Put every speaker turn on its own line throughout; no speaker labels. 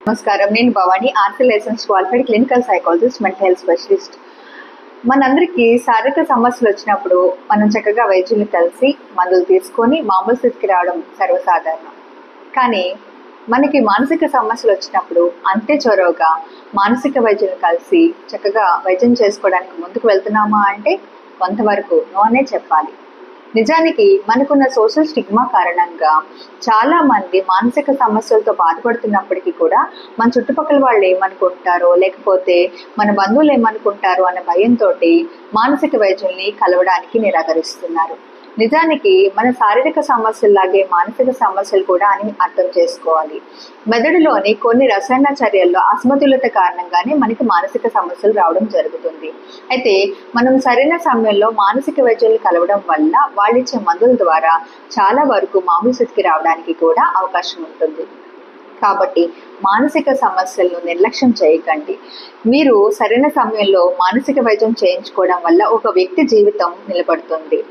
నమస్కారం, నేను Bhavani, RC license qualified clinical psychologist, mental health specialist. మనందరికీ శారీరక సమస్యలు వచ్చినప్పుడు మనం చక్కగా వైద్యుల్ని కలిసి మందులు తీసుకొని మామూలు స్థితికి రావడం సర్వసాధారణం. కానీ మనకి మానసిక సమస్యలు వచ్చినప్పుడు అంతే చొరవగా మానసిక వైద్యుల్ని కలిసి చక్కగా వైద్యం చేసుకోవడానికి ముందుకు వెళ్తున్నామా అంటే కొంతవరకు నో అనే చెప్పాలి. నిజానికి మనకున్న సోషల్ స్టిగ్మా కారణంగా చాలా మంది మానసిక సమస్యలతో బాధపడుతున్నప్పటికీ కూడా మన చుట్టుపక్కల వాళ్ళు ఏమనుకుంటారో లేకపోతే మన బంధువులు ఏమనుకుంటారో అనే భయంతో మానసిక వైద్యుల్ని కలవడానికి నిరాకరిస్తున్నారు. నిజానికి మన శారీరక సమస్యల్లాగే మానసిక సమస్యలు కూడా అని అర్థం చేసుకోవాలి. మెదడులోని కొన్ని రసాయన చర్యల్లో అసమతుల్యత కారణంగానే మనకి మానసిక సమస్యలు రావడం జరుగుతుంది. అయితే మనం సరైన సమయంలో మానసిక వైద్యుల్ని కలవడం వల్ల వాళ్ళిచ్చే మందుల ద్వారా చాలా వరకు మామూలు స్థితికి రావడానికి కూడా అవకాశం ఉంటుంది. కాబట్టి మానసిక సమస్యలను నిర్లక్ష్యం చేయకండి. మీరు సరైన సమయంలో మానసిక వైద్యం చేయించుకోవడం వల్ల ఒక వ్యక్తి జీవితం నిలబడుతుంది.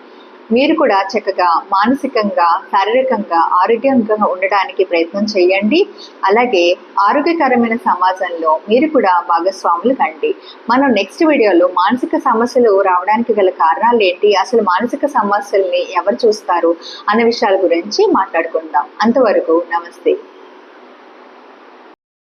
మీరు కూడా చక్కగా మానసికంగా, శారీరకంగా ఆరోగ్యంగా ఉండడానికి ప్రయత్నం చేయండి. అలాగే ఆరోగ్యకరమైన సమాజంలో మీరు కూడా భాగస్వాములు కండి. మనం నెక్స్ట్ వీడియోలో మానసిక సమస్యలు రావడానికి గల కారణాలు ఏంటి, అసలు మానసిక సమస్యల్ని ఎవరు చూస్తారు అనే విషయాల గురించి మాట్లాడుకుందాం. అంతవరకు నమస్తే.